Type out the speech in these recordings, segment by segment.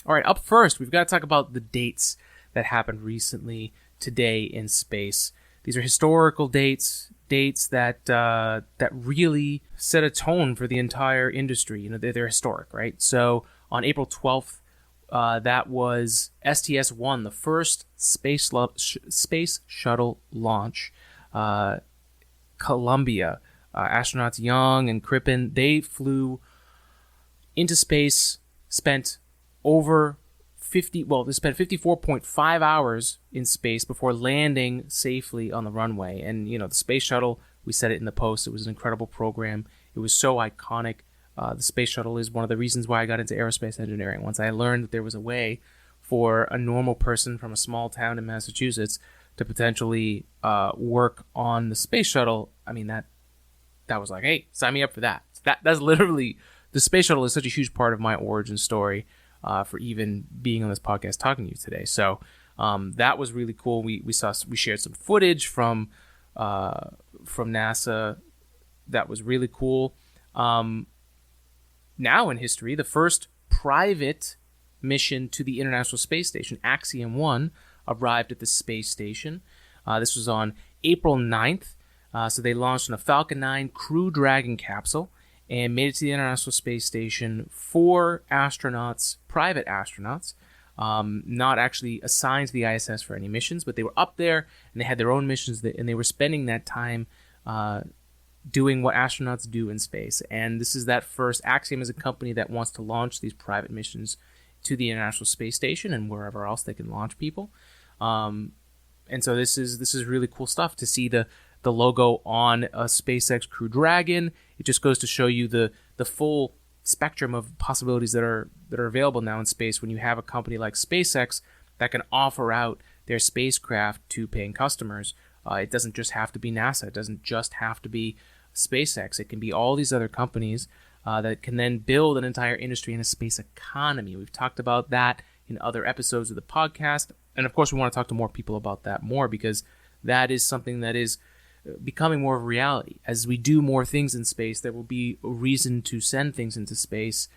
All right, up first, we've got to talk about the dates that happened recently today in space. These are historical dates that that really set a tone for the entire industry. You know, they're historic, right? So on April 12th, that was STS-1, the first space shuttle launch. Columbia, astronauts Young and Crippen, they flew into space, spent 54.5 hours in space before landing safely on the runway. And, you know, the Space Shuttle, we said it in the post, it was an incredible program. It was so iconic. The Space Shuttle is one of the reasons why I got into aerospace engineering. Once I learned that there was a way for a normal person from a small town in Massachusetts to potentially work on the Space Shuttle, I mean, that was like, hey, sign me up for that. That's literally, the Space Shuttle is such a huge part of my origin story for even being on this podcast talking to you today. So that was really cool. We shared some footage from NASA that was really cool. Now in history, the first private mission to the International Space Station, Axiom-1, arrived at the space station. This was on April 9th. So they launched on a Falcon 9 Crew Dragon capsule and made it to the International Space Station. 4 astronauts, private astronauts, not actually assigned to the ISS for any missions, but they were up there and they had their own missions, and they were spending that time doing what astronauts do in space. And this is that first. Axiom is a company that wants to launch these private missions to the International Space Station and wherever else they can launch people. And so this is really cool stuff to see the logo on a SpaceX Crew Dragon. It just goes to show you the full spectrum of possibilities that are available now in space when you have a company like SpaceX that can offer out their spacecraft to paying customers. It doesn't just have to be NASA. It doesn't just have to be SpaceX. It can be all these other companies that can then build an entire industry and a space economy. We've talked about that in other episodes of the podcast. And of course, we want to talk to more people about that more, because that is something that is becoming more of a reality. As we do more things in space, there will be a reason to send things into space,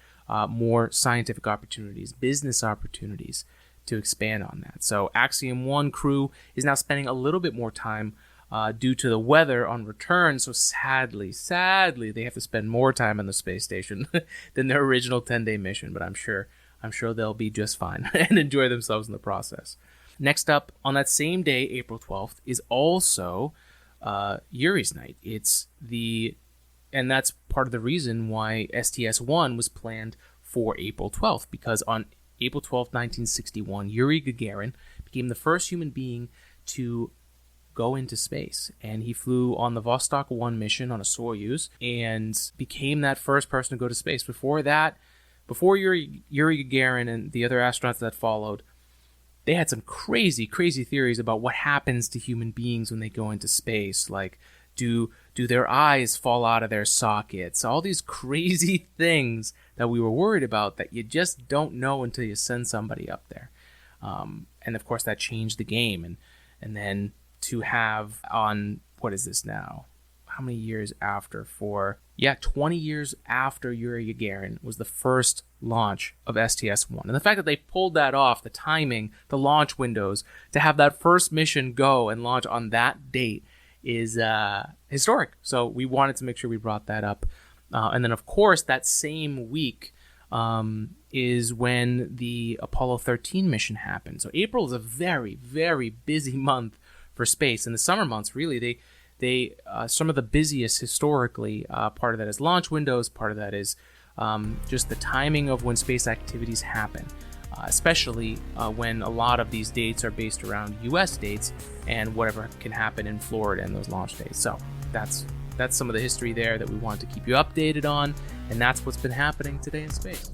more scientific opportunities, business opportunities to expand on that. So Axiom-1 crew is now spending a little bit more time due to the weather on return. So sadly, they have to spend more time on the space station than their original 10-day mission. But I'm sure they'll be just fine and enjoy themselves in the process. Next up, on that same day, April 12th, is also Yuri's night. And that's part of the reason why STS-1 was planned for April 12th, because on April 12th, 1961, Yuri Gagarin became the first human being to go into space. And he flew on the vostok 1 mission on a Soyuz and became that first person to go to space. Before Yuri Gagarin and the other astronauts that followed, they had some crazy theories about what happens to human beings when they go into space. Like, do their eyes fall out of their sockets? All these crazy things that we were worried about that you just don't know until you send somebody up there. And of course, that changed the game. And then to have on, what is this now? How many years after? 20 years after Yuri Gagarin was the first launch of STS-1. And the fact that they pulled that off, the timing, the launch windows, to have that first mission go and launch on that date is historic. So we wanted to make sure we brought that up. And then, of course, that same week is when the Apollo 13 mission happened. So April is a very, very busy month for space. In the summer months, really, they some of the busiest historically. Part of that is launch windows. Part of that is just the timing of when space activities happen, especially when a lot of these dates are based around U.S. dates and whatever can happen in Florida in those launch dates. So that's some of the history there that we want to keep you updated on, and that's what's been happening today in space.